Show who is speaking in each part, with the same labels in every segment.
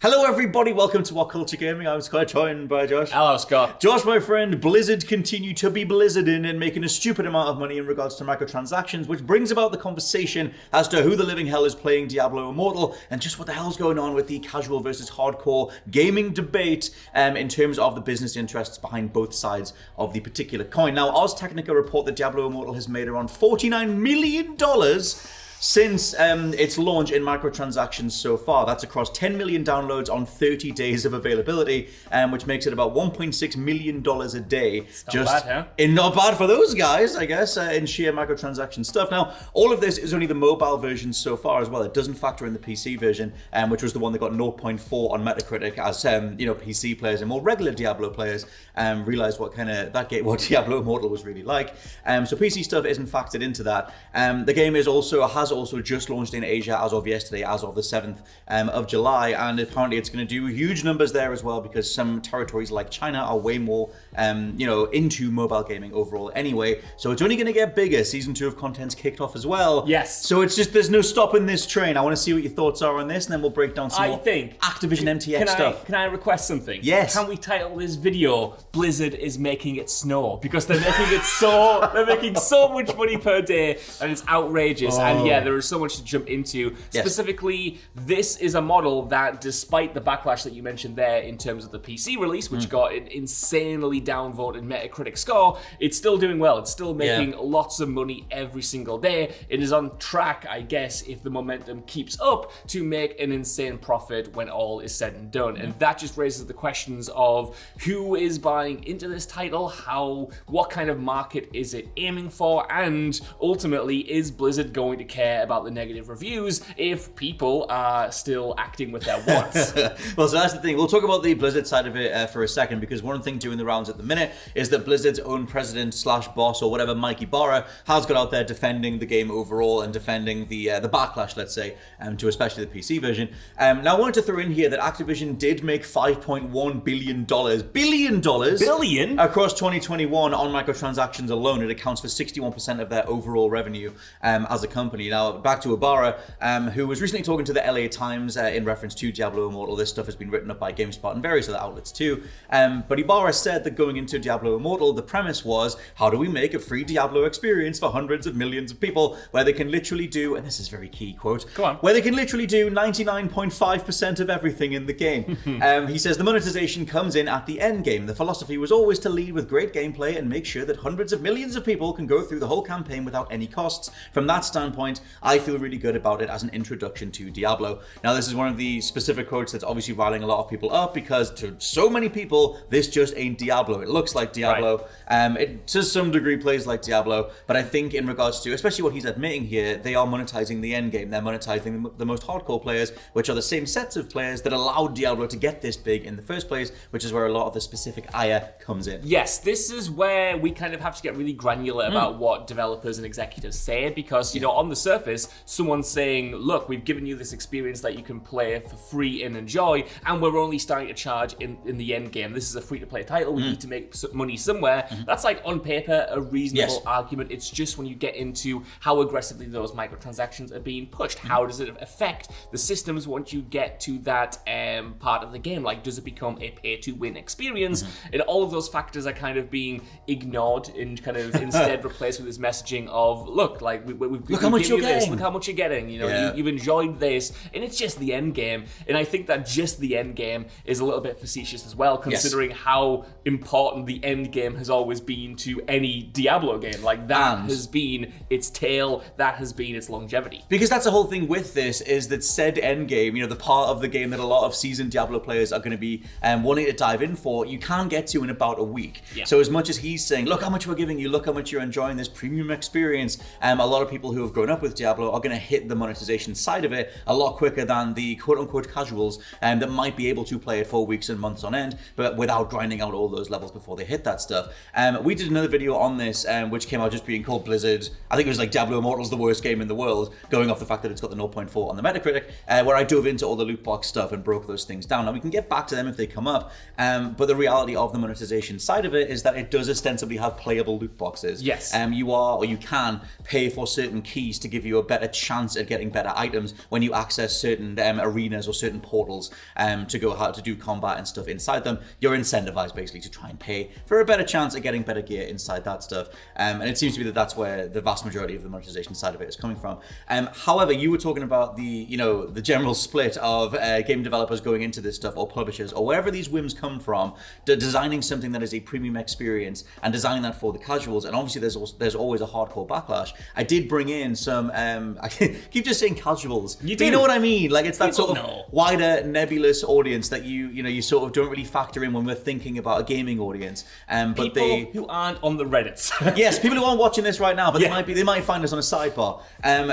Speaker 1: Hello everybody, welcome to WhatCulture Gaming. I'm Scott, joined by Josh.
Speaker 2: Hello Scott.
Speaker 1: Josh, my friend, Blizzard continue to be blizzarding and making a stupid amount of money in regards to microtransactions, which brings about the conversation as to who the living hell is playing Diablo Immortal and just what the hell's going on with the casual versus hardcore gaming debate in terms of the business interests behind both sides of the particular coin. Now, Ars Technica report that Diablo Immortal has made around $49 million since its launch in microtransactions so far. That's across 10 million downloads on 30 days of availability, which makes it about $1.6 million a day. Not bad for those guys, I guess, in sheer microtransaction stuff. Now, all of this is only the mobile version so far as well. It doesn't factor in the PC version, which was the one that got 0.4 on Metacritic, as PC players and more regular Diablo players realized what Diablo Immortal was really like. So PC stuff isn't factored into that. The game has also just launched in Asia as of yesterday, as of the 7th of July, and apparently it's going to do huge numbers there as well, because some territories like China are way more into mobile gaming overall anyway, so it's only going to get bigger. Season 2 of content's kicked off as well.
Speaker 2: Yes.
Speaker 1: So it's just, there's no stopping this train. I want to see what your thoughts are on this, and then we'll break down some more Activision MTX stuff.
Speaker 2: Can I request something?
Speaker 1: Yes.
Speaker 2: Can we title this video "Blizzard is making it snow"? Because they're making it they're making so much money per day, and it's outrageous. And yeah, there is so much to jump into.
Speaker 1: Yes.
Speaker 2: Specifically, this is a model that, despite the backlash that you mentioned there in terms of the PC release, which got an insanely downvoted Metacritic score, it's still doing well. It's still making lots of money every single day. It is on track, I guess, if the momentum keeps up, to make an insane profit when all is said and done. And that just raises the questions of who is buying into this title, what kind of market is it aiming for, and ultimately, is Blizzard going to care about the negative reviews if people are still acting with their wants?
Speaker 1: Well, so that's the thing. We'll talk about the Blizzard side of it for a second, because one thing doing the rounds at the minute is that Blizzard's own president / boss or whatever, Mike Ibarra, has got out there defending the game overall and defending the backlash, let's say, to especially the PC version. Now, I wanted to throw in here that Activision did make $5.1 billion across 2021 on microtransactions alone. It accounts for 61% of their overall revenue as a company. Now, back to Ibarra, who was recently talking to the LA Times in reference to Diablo Immortal. This stuff has been written up by GameSpot and various other outlets too. But Ibarra said that going into Diablo Immortal, the premise was, how do we make a free Diablo experience for hundreds of millions of people where they can literally do, and this is a very key quote, where they can literally do 99.5% of everything in the game. He says the monetization comes in at the end game. The philosophy was always to lead with great gameplay and make sure that hundreds of millions of people can go through the whole campaign without any costs. From that standpoint, I feel really good about it as an introduction to Diablo. Now, this is one of the specific quotes that's obviously riling a lot of people up, because to so many people, this just ain't Diablo. It looks like Diablo. Right. It to some degree plays like Diablo, but I think in regards to, especially what he's admitting here, they are monetizing the end game. They're monetizing the most hardcore players, which are the same sets of players that allowed Diablo to get this big in the first place, which is where a lot of the specific ire comes in.
Speaker 2: Yes, this is where we kind of have to get really granular about what developers and executives say, because, on the surface, someone's saying, look, we've given you this experience that you can play for free and enjoy, and we're only starting to charge in the end game. This is a free-to-play title. We need to make money somewhere. That's like, on paper, a reasonable argument. It's just when you get into how aggressively those microtransactions are being pushed. How does it affect the systems once you get to that part of the game? Like, does it become a pay-to-win experience? And all of those factors are kind of being ignored and kind of instead replaced with this messaging of, look, like,
Speaker 1: look how much you're getting.
Speaker 2: Look how much you're getting. You've enjoyed this, and it's just the end game. And I think that just the end game is a little bit facetious as well, considering how important the end game has always been to any Diablo game. Like, that has been its tail, that has been its longevity.
Speaker 1: Because that's the whole thing with this, is that said end game, the part of the game that a lot of seasoned Diablo players are going to be wanting to dive in for, you can get to in about a week. So as much as he's saying, look how much we're giving you, look how much you're enjoying this premium experience, a lot of people who have grown up with Diablo are going to hit the monetization side of it a lot quicker than the quote-unquote casuals that might be able to play it for weeks and months on end, but without grinding out all those levels before they hit that stuff. We did another video on this, which came out just being called Blizzard. I think it was like Diablo Immortal's the worst game in the world, going off the fact that it's got the 0.4 on the Metacritic, where I dove into all the loot box stuff and broke those things down. Now, we can get back to them if they come up, but the reality of the monetization side of it is that it does ostensibly have playable loot boxes.
Speaker 2: Yes.
Speaker 1: You can pay for certain keys to give give you a better chance at getting better items when you access certain arenas or certain portals to go how to do combat and stuff inside them. You're incentivized basically to try and pay for a better chance at getting better gear inside that stuff. And it seems to be that that's where the vast majority of the monetization side of it is coming from. However, you were talking about the general split of game developers going into this stuff, or publishers, or wherever these whims come from, designing something that is a premium experience and designing that for the casuals. And obviously there's always a hardcore backlash. I did bring in some I keep just saying casuals. You know what I mean? Like, it's that
Speaker 2: People
Speaker 1: sort of wider nebulous audience that you sort of don't really factor in when we're thinking about a gaming audience. But
Speaker 2: people who aren't on the Reddits.
Speaker 1: Yes, people who aren't watching this right now, but they might find us on a sidebar.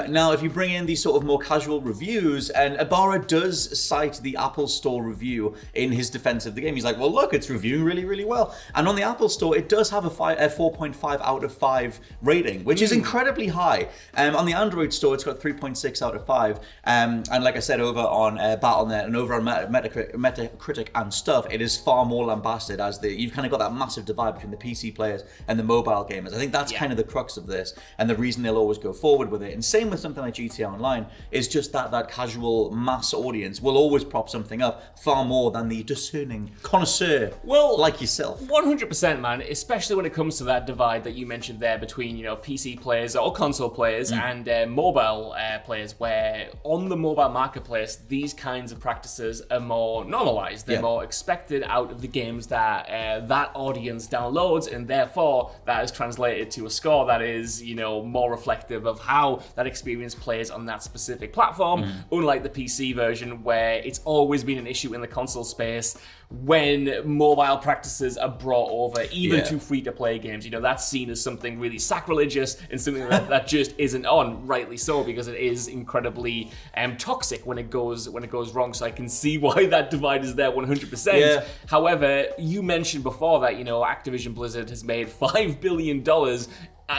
Speaker 1: Now, if you bring in these sort of more casual reviews, and Ibarra does cite the Apple Store review in his defense of the game. He's like, well, look, it's reviewing really, really well. And on the Apple Store, it does have a 4.5 out of 5 rating, which is incredibly high. On the Android Store, it's got 3.6 out of 5. And like I said, over on Battle.net and over on Metacritic and stuff, it is far more lambasted as you've kind of got that massive divide between the PC players and the mobile gamers. I think that's kind of the crux of this, and the reason they'll always go forward with it. And same with something like GTA Online, is just that casual mass audience will always prop something up far more than the discerning connoisseur like yourself.
Speaker 2: 100%, man, especially when it comes to that divide that you mentioned there between, PC players or console players and mobile players, where on the mobile marketplace, these kinds of practices are more normalized. They're more expected out of the games that that audience downloads, and therefore that is translated to a score that is, more reflective of how that experience plays on that specific platform, unlike the PC version, where it's always been an issue in the console space when mobile practices are brought over, even to free-to-play games. That's seen as something really sacrilegious and something that just isn't on, rightly so, because it is incredibly toxic when it goes wrong. So I can see why that divide is there 100%.
Speaker 1: Yeah.
Speaker 2: However, you mentioned before that, Activision Blizzard has made $5 billion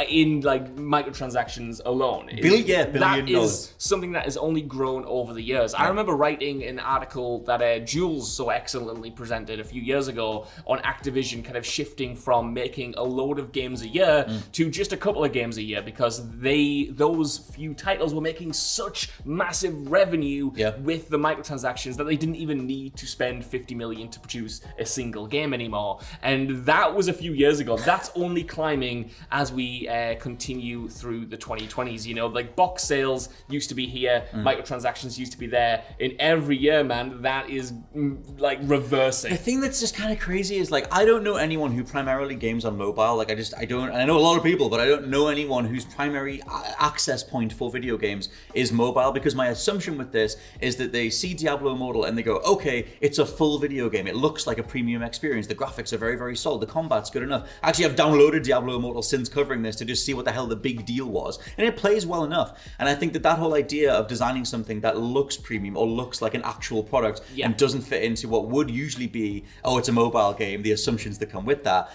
Speaker 2: in microtransactions alone.
Speaker 1: Billion
Speaker 2: that
Speaker 1: dollars.
Speaker 2: Is something that has only grown over the years. I remember writing an article that Jules so excellently presented a few years ago on Activision kind of shifting from making a load of games a year to just a couple of games a year, because those few titles were making such massive revenue with the microtransactions that they didn't even need to spend $50 million to produce a single game anymore. And that was a few years ago. That's only climbing as we continue through the 2020s. Box sales used to be here, microtransactions used to be there. In every year, man, that is reversing.
Speaker 1: The thing that's just kind of crazy is I don't know anyone who primarily games on mobile. I don't, and I know a lot of people, but I don't know anyone whose primary access point for video games is mobile, because my assumption with this is that they see Diablo Immortal and they go, okay, it's a full video game. It looks like a premium experience. The graphics are very, very solid. The combat's good enough. Actually, I've downloaded Diablo Immortal since covering this to just see what the hell the big deal was, and it plays well enough. And I think that whole idea of designing something that looks premium or looks like an actual product and doesn't fit into what would usually be, it's a mobile game, the assumptions that come with that,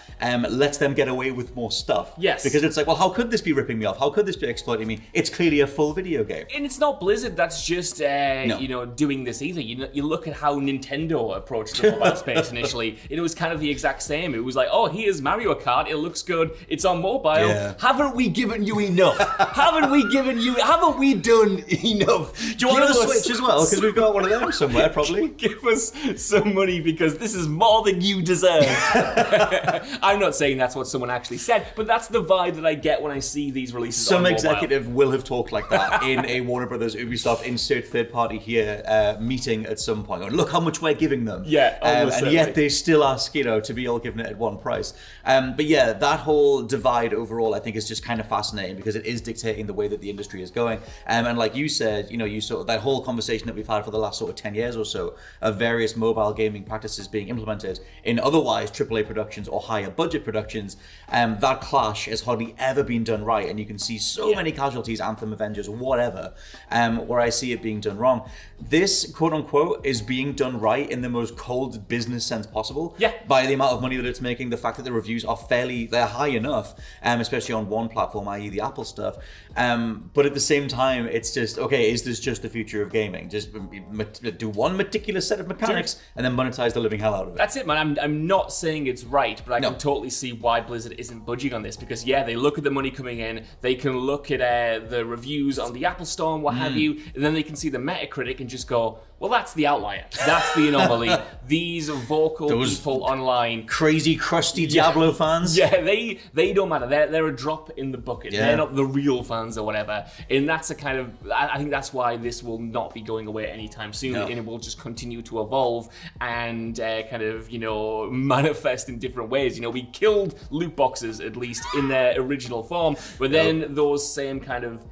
Speaker 1: lets them get away with more stuff.
Speaker 2: Yes.
Speaker 1: Because it's how could this be ripping me off? How could this be exploiting me? It's clearly a full video game.
Speaker 2: And it's not Blizzard that's just doing this either. You look at how Nintendo approached the mobile space initially, and it was kind of the exact same. It was here's Mario Kart, it looks good, it's on mobile. Yeah.
Speaker 1: Haven't we given you enough? Haven't we done enough? Do you want a Switch as well? Because we've got one of them somewhere, probably.
Speaker 2: Give us some money, because this is more than you deserve. I'm not saying that's what someone actually said, but that's the vibe that I get when I see these releases
Speaker 1: Some
Speaker 2: on mobile.
Speaker 1: executive will have talked like that in a Warner Brothers, Ubisoft, insert third party here meeting at some point. Look how much we're giving them.
Speaker 2: Yeah,
Speaker 1: and yet they still ask, to be all given it at one price. But yeah, that whole divide overall, I think, is just kind of fascinating, because it is dictating the way that the industry is going. And like you said, you sort of that whole conversation that we've had for the last sort of 10 years or so of various mobile gaming practices being implemented in otherwise AAA productions or higher budget productions, that clash has hardly ever been done right. And you can see so many casualties, Anthem, Avengers, whatever, where I see it being done wrong. This, quote unquote, is being done right in the most cold business sense possible.
Speaker 2: Yeah.
Speaker 1: By the amount of money that it's making, the fact that the reviews are they're high enough, especially especially on one platform, i.e. the Apple stuff. But at the same time, it's just, okay, is this just the future of gaming? Just do one meticulous set of mechanics and then monetize the living hell out of it.
Speaker 2: That's it, man. I'm not saying it's right, but I can totally see why Blizzard isn't budging on this, because they look at the money coming in, they can look at the reviews on the Apple Store and what have you, and then they can see the Metacritic and just go, well, that's the outlier. That's the anomaly. These vocal people online,
Speaker 1: crazy, crusty Diablo fans.
Speaker 2: Yeah, they don't matter. They're a drop in the bucket. They're not the real fans or whatever. And that's a kind of, I think that's why this will not be going away anytime soon, and it will just continue to evolve and kind of, manifest in different ways. We killed loot boxes, at least in their original form, but then those same kind of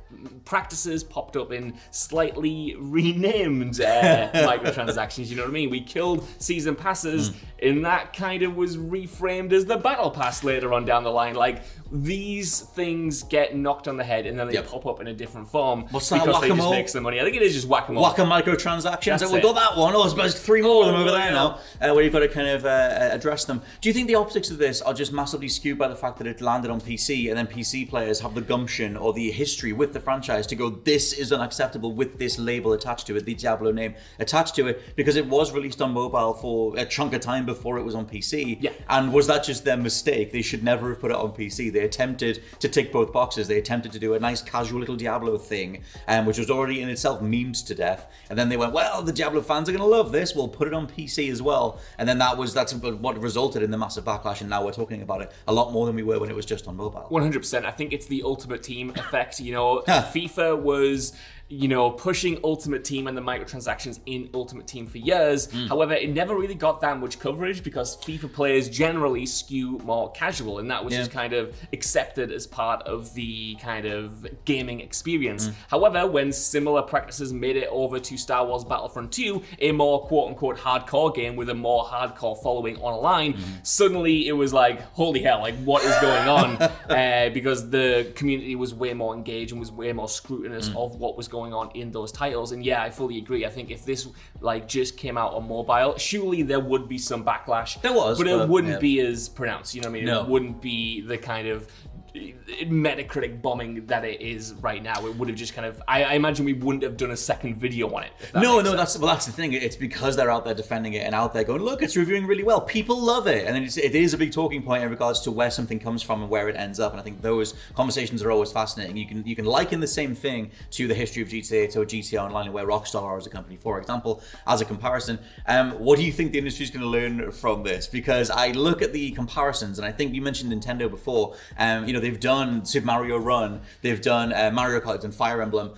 Speaker 2: practices popped up in slightly renamed microtransactions. You know what I mean? We killed season passes, and that kind of was reframed as the battle pass later on down the line. Like, these things get knocked on the head and then they pop up in a different form.
Speaker 1: What's that,
Speaker 2: because they
Speaker 1: whack-a-mole?
Speaker 2: just make some money. I think it is just whack-a-mole.
Speaker 1: Whack-a-microtransactions. We've got that one. Oh, there's 3 more of them over there now, where you've got to kind of address them. Do you think the optics of this are just massively skewed by the fact that it landed on PC, and then PC players have the gumption or the history with the franchise to go, this is unacceptable with this label attached to it, the Diablo name attached to it, because it was released on mobile for a chunk of time before it was on PC?
Speaker 2: Yeah.
Speaker 1: And was that just their mistake? They should never have put it on PC. They attempted to tick both boxes. They attempted to do a nice casual little Diablo thing, which was already in itself memed to death. And then they went, well, the Diablo fans are going to love this. We'll put it on PC as well. And then that's what resulted in the massive backlash. And now we're talking about it a lot more than we were when it was just on mobile.
Speaker 2: 100%. I think it's the Ultimate Team effect. FIFA was pushing Ultimate Team and the microtransactions in Ultimate Team for years. However, it never really got that much coverage because FIFA players generally skew more casual, and that was just kind of accepted as part of the kind of gaming experience. However, when similar practices made it over to Star Wars Battlefront 2, a more quote-unquote hardcore game with a more hardcore following online, suddenly it was like, holy hell, like what is going on? Because the community was way more engaged and was way more scrutinous of what was going on in those titles. And I fully agree. I think if this just came out on mobile, surely there would be some backlash.
Speaker 1: There was,
Speaker 2: but it wouldn't be as pronounced. You know what I mean?
Speaker 1: No.
Speaker 2: It wouldn't be the kind of Metacritic bombing that it is right now. It would have just kind of, I imagine we wouldn't have done a second video on it.
Speaker 1: No, that's the thing. It's because they're out there defending it and out there going, look, it's reviewing really well. People love it. And it is a big talking point in regards to where something comes from and where it ends up. And I think those conversations are always fascinating. You can liken the same thing to the history of GTA to GTA Online and where Rockstar are as a company, for example, as a comparison. What do you think the industry is going to learn from this? Because I look at the comparisons, and I think you mentioned Nintendo before. They've done Super Mario Run, they've done Mario Kart and Fire Emblem.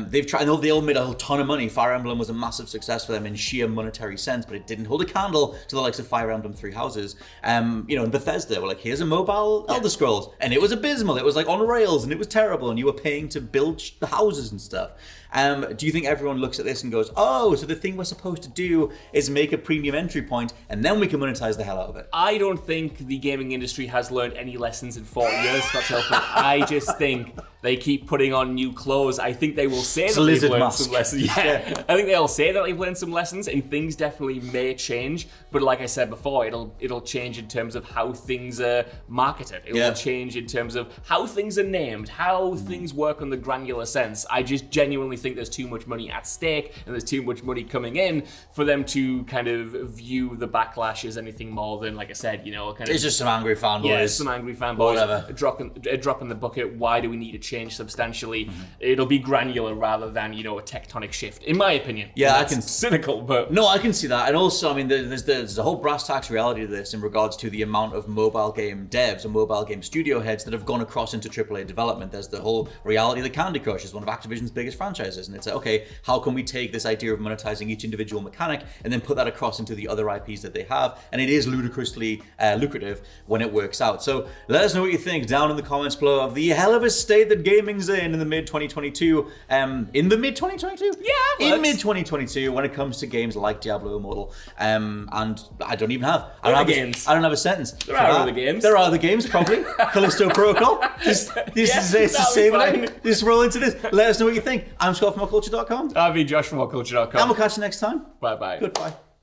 Speaker 1: They've tried. I know they all made a ton of money. Fire Emblem was a massive success for them in sheer monetary sense, but it didn't hold a candle to the likes of Fire Emblem Three Houses. And Bethesda were like, here's a mobile Elder Scrolls, and it was abysmal. It was like on rails, and it was terrible, and you were paying to build the houses and stuff. Do you think everyone looks at this and goes, oh, so the thing we're supposed to do is make a premium entry point and then we can monetize the hell out of it?
Speaker 2: I don't think the gaming industry has learned any lessons in 40 years, Scott Telford. I just think they keep putting on new clothes. I think they will say that they've learned some lessons. Yeah. I think they'll say that they've learned some lessons, and things definitely may change. But like I said before, it'll change in terms of how things are marketed. It will change in terms of how things are named, how things work on the granular sense. I just genuinely think there's too much money at stake and there's too much money coming in for them to kind of view the backlash as anything more than, like I said,
Speaker 1: it's just some angry fanboys.
Speaker 2: Yeah, some angry fanboys.
Speaker 1: Whatever.
Speaker 2: A drop in the bucket. Why do we need to change substantially? It'll be granular rather than, a tectonic shift, in my opinion.
Speaker 1: Yeah,
Speaker 2: That's cynical, but
Speaker 1: no, I can see that. And also, I mean, there's a whole brass tacks reality to this in regards to the amount of mobile game devs and mobile game studio heads that have gone across into AAA development. There's the whole reality that Candy Crush is one of Activision's biggest franchises, and it's like, okay, how can we take this idea of monetizing each individual mechanic and then put that across into the other IPs that they have? And it is ludicrously lucrative when it works out. So let us know what you think down in the comments below of the hell of a state that gaming's in the mid-2022. In the mid-2022?
Speaker 2: Yeah,
Speaker 1: in mid-2022 when it comes to games like Diablo Immortal. And I don't even have.
Speaker 2: I don't
Speaker 1: have a sentence.
Speaker 2: There are other games.
Speaker 1: There are other games, probably. Callisto Protocol. Just roll into this. Let us know what you think. I'm Scott from WhatCulture.com.
Speaker 2: I'll be Josh from WhatCulture.com.
Speaker 1: And we'll catch you next time.
Speaker 2: Bye-bye.
Speaker 1: Goodbye.